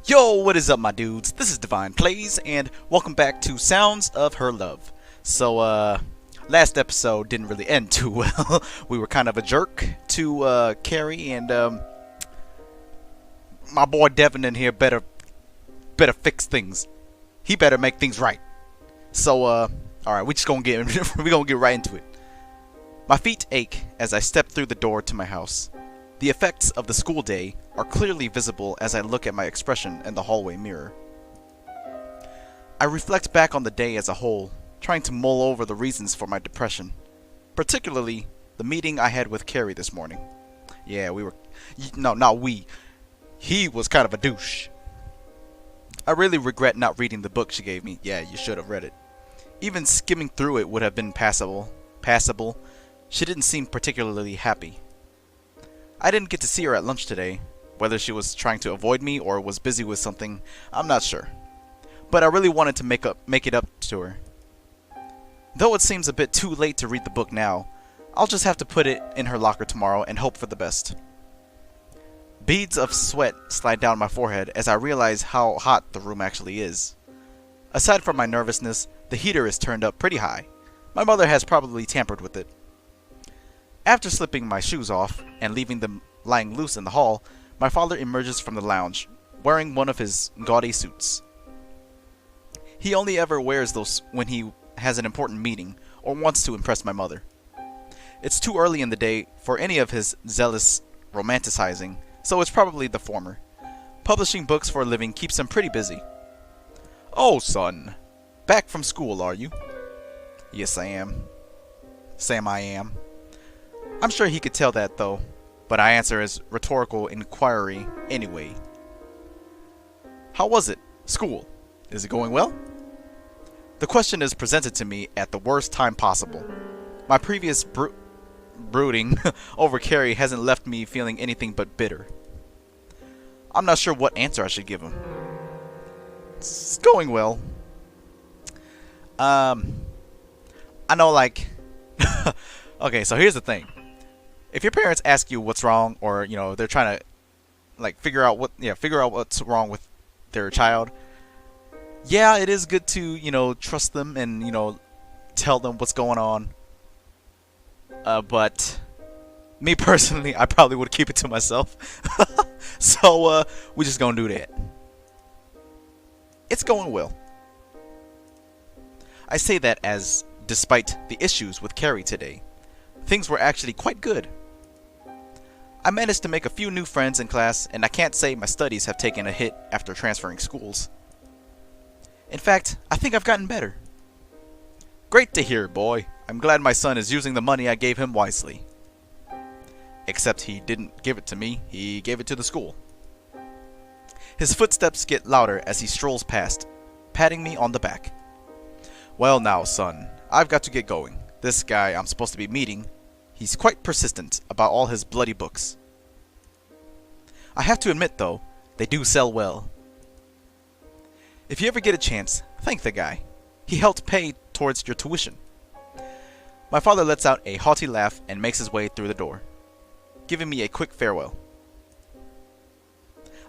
Yo, what is up, my dudes? This is DevinePlays, and welcome back to Sounds of Her Love. So, last episode didn't really end too well. We were kind of a jerk to, Carrie, and, my boy Devin in here better fix things. He better make things right. So, alright, we gonna get right into it. My feet ache as I step through the door to my house. The effects of the school day are clearly visible as I look at my expression in the hallway mirror. I reflect back on the day as a whole, trying to mull over the reasons for my depression, particularly the meeting I had with Carrie this morning. Yeah, not we. He was kind of a douche. I really regret not reading the book she gave me. Yeah, you should have read it. Even skimming through it would have been passable. She didn't seem particularly happy. I didn't get to see her at lunch today. Whether she was trying to avoid me or was busy with something, I'm not sure. But I really wanted to make it up to her. Though it seems a bit too late to read the book now, I'll just have to put it in her locker tomorrow and hope for the best. Beads of sweat slide down my forehead as I realize how hot the room actually is. Aside from my nervousness, the heater is turned up pretty high. My mother has probably tampered with it. After slipping my shoes off and leaving them lying loose in the hall, my father emerges from the lounge, wearing one of his gaudy suits. He only ever wears those when he has an important meeting or wants to impress my mother. It's too early in the day for any of his zealous romanticizing, so it's probably the former. Publishing books for a living keeps him pretty busy. "Oh, son. Back from school, are you?" "Yes, I am." "Sam, I am." I'm sure he could tell that though, but I answer his rhetorical inquiry anyway. "How was it? School? Is it going well?" The question is presented to me at the worst time possible. My previous brooding over Carrie hasn't left me feeling anything but bitter. I'm not sure what answer I should give him. "It's going well." I know, like... Okay, so here's the thing. If your parents ask you what's wrong, or they're trying to like figure out what's wrong with their child, yeah, it is good to trust them and tell them what's going on. But me personally, I probably would keep it to myself. So we're just gonna do that. It's going well. I say that as, despite the issues with Carrie today, things were actually quite good. I managed to make a few new friends in class, and I can't say my studies have taken a hit after transferring schools. In fact, I think I've gotten better. "Great to hear, boy. I'm glad my son is using the money I gave him wisely." Except he didn't give it to me, he gave it to the school. His footsteps get louder as he strolls past, patting me on the back. "Well now, son, I've got to get going. This guy I'm supposed to be meeting, he's quite persistent about all his bloody books." I have to admit though, they do sell well. If you ever get a chance, thank the guy. He helped pay towards your tuition. My father lets out a haughty laugh and makes his way through the door, giving me a quick farewell.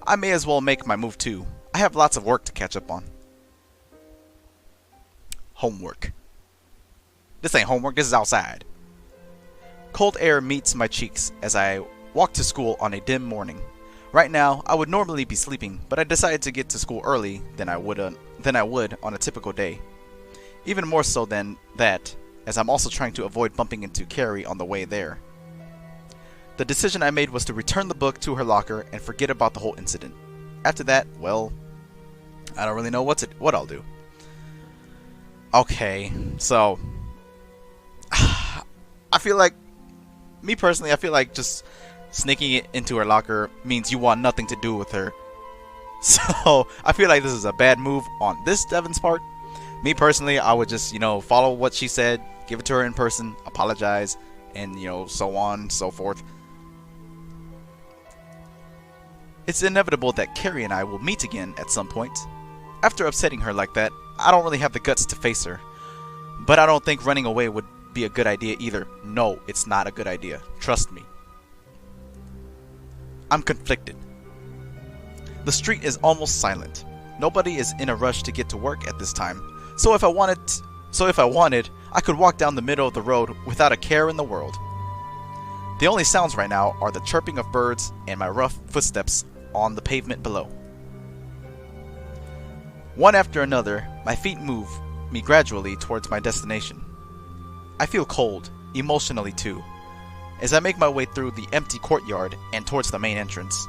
I may as well make my move too. I have lots of work to catch up on. Homework. This ain't homework, this is outside. Cold air meets my cheeks as I walk to school on a dim morning. Right now, I would normally be sleeping, but I decided to get to school early than I would on a typical day. Even more so than that, as I'm also trying to avoid bumping into Carrie on the way there. The decision I made was to return the book to her locker and forget about the whole incident. After that, well, I don't really know what I'll do. Okay, so I feel like, me personally, I feel like just sneaking it into her locker means you want nothing to do with her. So I feel like this is a bad move on this Devin's part. Me personally, I would just follow what she said, give it to her in person, apologize, and so on and so forth. It's inevitable that Carrie and I will meet again at some point. After upsetting her like that, I don't really have the guts to face her. But I don't think running away would be a good idea either. No, it's not a good idea. Trust me. I'm conflicted. The street is almost silent. Nobody is in a rush to get to work at this time, so if I wanted, I could walk down the middle of the road without a care in the world. The only sounds right now are the chirping of birds and my rough footsteps on the pavement below. One after another, my feet move me gradually towards my destination. I feel cold, emotionally too, as I make my way through the empty courtyard and towards the main entrance.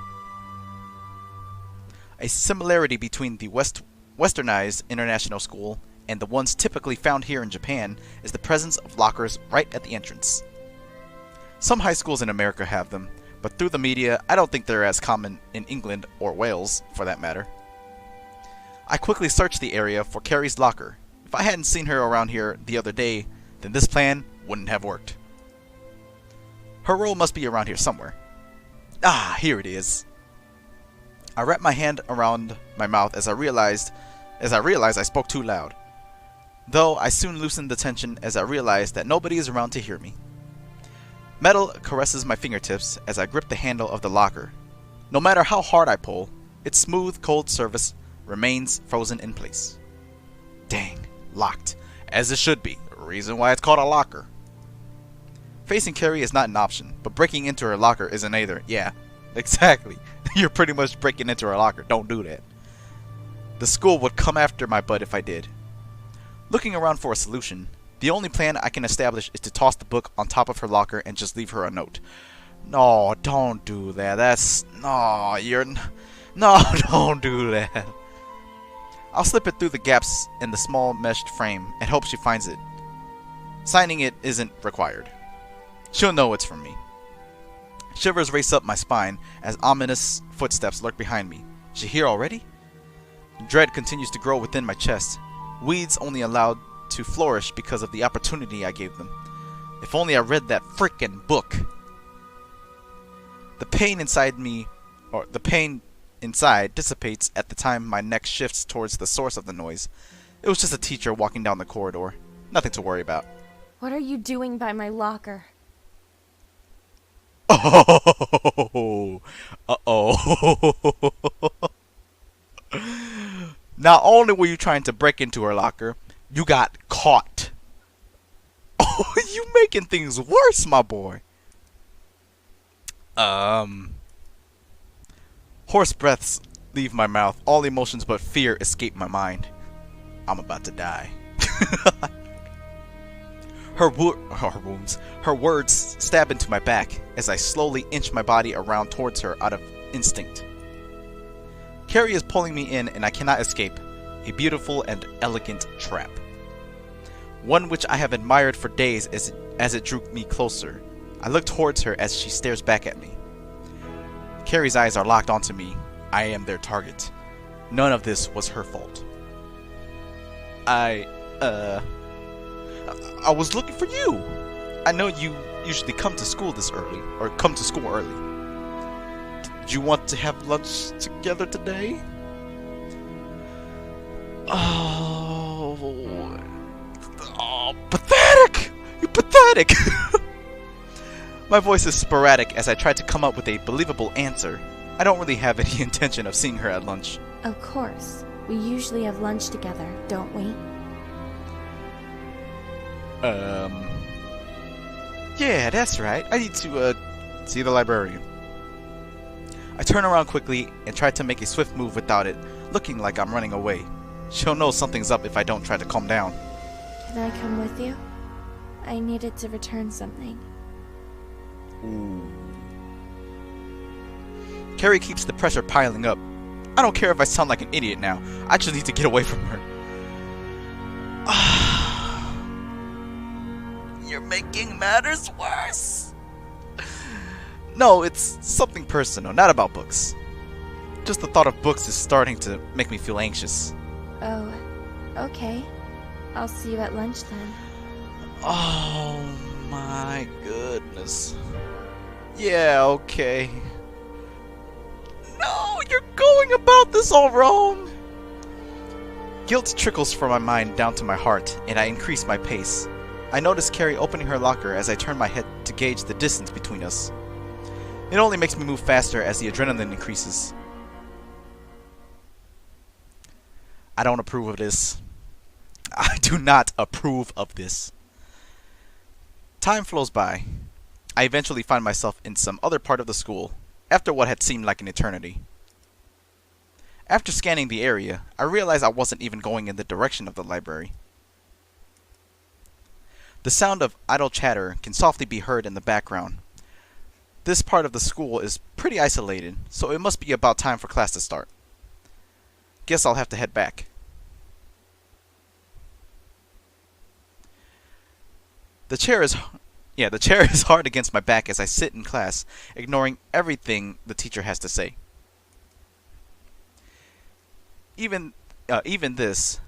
A similarity between the westernized international school and the ones typically found here in Japan is the presence of lockers right at the entrance. Some high schools in America have them, but through the media, I don't think they're as common in England or Wales, for that matter. I quickly searched the area for Carrie's locker. If I hadn't seen her around here the other day, then this plan wouldn't have worked. Her roll must be around here somewhere. Ah, here it is. I wrapped my hand around my mouth as I realized I spoke too loud. Though I soon loosened the tension as I realized that nobody is around to hear me. Metal caresses my fingertips as I grip the handle of the locker. No matter how hard I pull, its smooth, cold surface remains frozen in place. Dang, locked. As it should be. Reason why it's called a locker. Facing Carrie is not an option, but breaking into her locker isn't either. Yeah, exactly. You're pretty much breaking into her locker. Don't do that. The school would come after my butt if I did. Looking around for a solution, the only plan I can establish is to toss the book on top of her locker and just leave her a note. No, don't do that. No, don't do that. I'll slip it through the gaps in the small meshed frame and hope she finds it. Signing it isn't required. She'll know it's from me. Shivers race up my spine as ominous footsteps lurk behind me. Is she here already? Dread continues to grow within my chest. Weeds only allowed to flourish because of the opportunity I gave them. If only I read that frickin' book. The pain inside dissipates at the time my neck shifts towards the source of the noise. It was just a teacher walking down the corridor. Nothing to worry about. What are you doing by my locker? Oh, uh-oh. Not only were you trying to break into her locker, you got caught. Oh, you making things worse, my boy. Hoarse breaths leave my mouth. All emotions but fear escape my mind. I'm about to die. Her words stab into my back as I slowly inch my body around towards her out of instinct. Carrie is pulling me in and I cannot escape. A beautiful and elegant trap. One which I have admired for days as it drew me closer. I look towards her as she stares back at me. Carrie's eyes are locked onto me. I am their target. None of this was her fault. I was looking for you. I know you usually come to school this early, or come to school early. Did you want to have lunch together today? Oh, pathetic! You're pathetic! My voice is sporadic as I try to come up with a believable answer. I don't really have any intention of seeing her at lunch. Of course. We usually have lunch together, don't we? Yeah, that's right. I need to, see the librarian. I turn around quickly and try to make a swift move without it, looking like I'm running away. She'll know something's up if I don't try to calm down. Can I come with you? I needed to return something. Ooh. Carrie keeps the pressure piling up. I don't care if I sound like an idiot now. I just need to get away from her. You're making matters worse. No, it's something personal, not about books. Just the thought of books is starting to make me feel anxious. Oh, okay. I'll see you at lunch then. Oh my goodness. Yeah, okay. No, you're going about this all wrong. Guilt trickles from my mind down to my heart, and I increase my pace. I notice Carrie opening her locker as I turn my head to gauge the distance between us. It only makes me move faster as the adrenaline increases. I don't approve of this. I do not approve of this. Time flows by. I eventually find myself in some other part of the school, after what had seemed like an eternity. After scanning the area, I realized I wasn't even going in the direction of the library. The sound of idle chatter can softly be heard in the background. This part of the school is pretty isolated, so it must be about time for class to start. Guess I'll have to head back. The chair is hard against my back as I sit in class, ignoring everything the teacher has to say. Even this,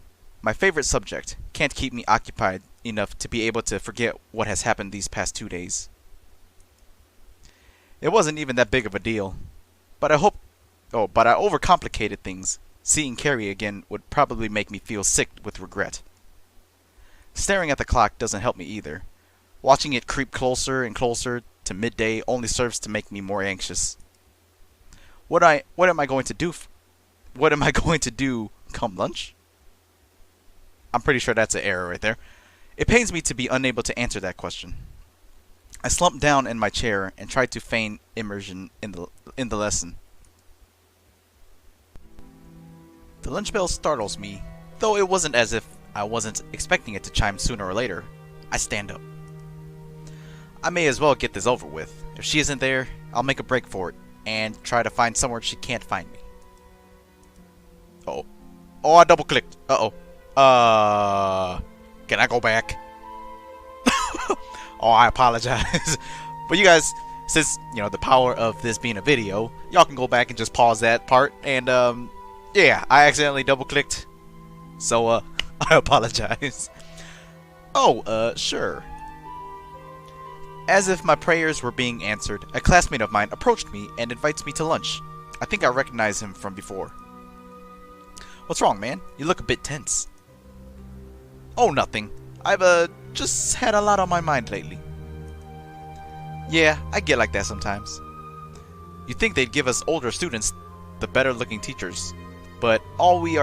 my favorite subject, can't keep me occupied enough to be able to forget what has happened these past 2 days. It wasn't even that big of a deal, but I overcomplicated things. Seeing Carrie again would probably make me feel sick with regret. Staring at the clock doesn't help me either. Watching it creep closer and closer to midday only serves to make me more anxious. What am I going to do? What am I going to do come lunch? I'm pretty sure that's an error right there. It pains me to be unable to answer that question. I slumped down in my chair and tried to feign immersion in the lesson. The lunch bell startles me, though it wasn't as if I wasn't expecting it to chime sooner or later. I stand up. I may as well get this over with. If she isn't there, I'll make a break for it and try to find somewhere she can't find me. Oh, I double clicked. Can I go back? Oh, I apologize. But you guys, since the power of this being a video, y'all can go back and just pause that part. And yeah, I accidentally double clicked, so I apologize. Oh, sure. As if my prayers were being answered, a classmate of mine approached me and invites me to lunch. I think I recognize him from before. What's wrong, man? You look a bit tense. Oh, nothing. I've just had a lot on my mind lately. Yeah, I get like that sometimes. You'd think they'd give us older students the better looking teachers, but all we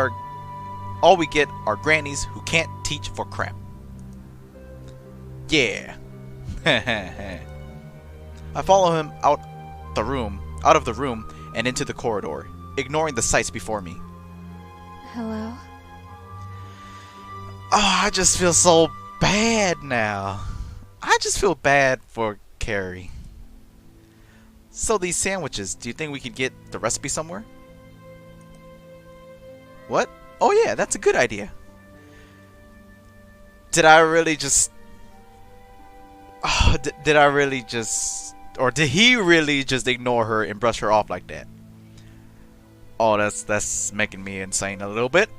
get are grannies who can't teach for crap. Yeah. I follow him out of the room and into the corridor, ignoring the sights before me. Hello? Oh, I just feel so bad now. I just feel bad for Carrie. So these sandwiches, do you think we could get the recipe somewhere? What? Oh yeah, that's a good idea. Did I really just... Oh, did I really just... Or did he really just ignore her and brush her off like that? Oh, that's making me insane a little bit.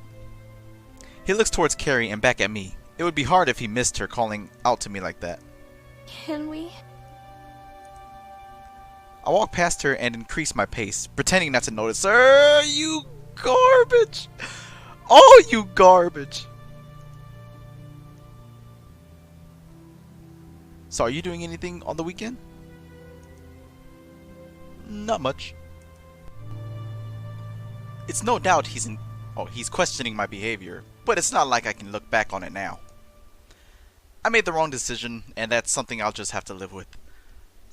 He looks towards Carrie and back at me. It would be hard if he missed her calling out to me like that. Can we? I walk past her and increase my pace, pretending not to notice. You garbage! Oh, you garbage! So, are you doing anything on the weekend? Not much. It's no doubt he's questioning my behavior, but it's not like I can look back on it now. I made the wrong decision, and that's something I'll just have to live with.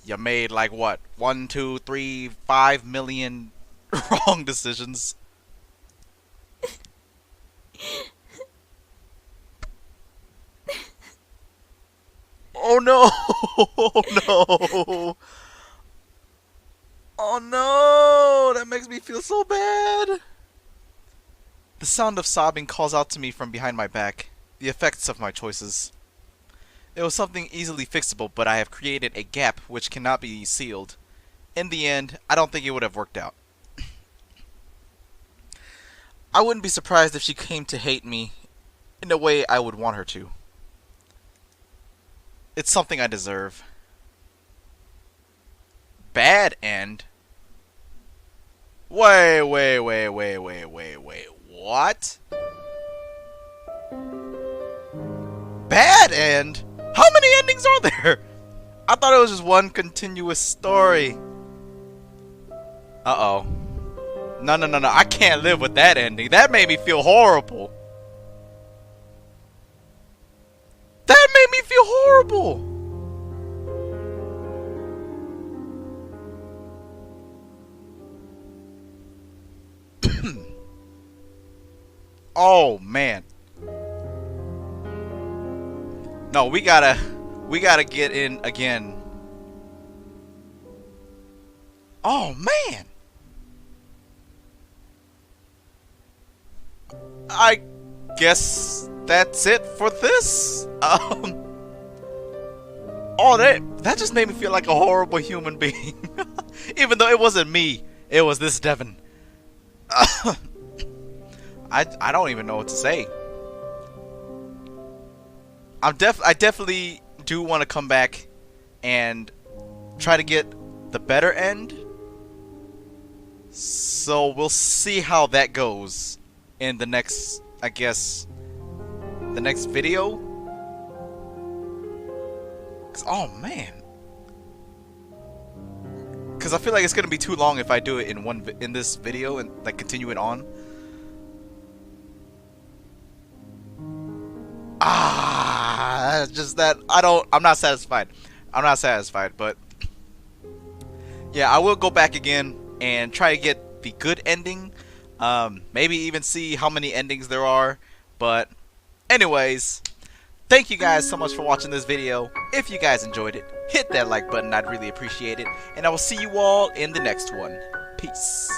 You made like what? 1, 2, 3, 5 million wrong decisions. Oh no! Oh no! Oh no! That makes me feel so bad! The sound of sobbing calls out to me from behind my back. The effects of my choices. It was something easily fixable, but I have created a gap which cannot be sealed. In the end, I don't think it would have worked out. I wouldn't be surprised if she came to hate me in a way I would want her to. It's something I deserve. Bad end? Wait, what? Bad end? How many endings are there? I thought it was just one continuous story. Uh-oh. No, I can't live with that ending. That made me feel horrible. made me feel horrible. Oh man. No, we gotta get in again. Oh man. I guess that's it for this. Oh, that just made me feel like a horrible human being. Even though it wasn't me, it was this Devin. I don't even know what to say. I definitely do want to come back and try to get the better end. So we'll see how that goes in the next, I guess, the next video. 'Cause, oh man. Because I feel like it's gonna be too long if I do it in this video and like continue it on. Just that I'm not satisfied. I'm not satisfied, but yeah, I will go back again and try to get the good ending. Maybe even see how many endings there are. But anyways, thank you guys so much for watching this video. If you guys enjoyed it, hit that like button. I'd really appreciate it. And I will see you all in the next one. Peace.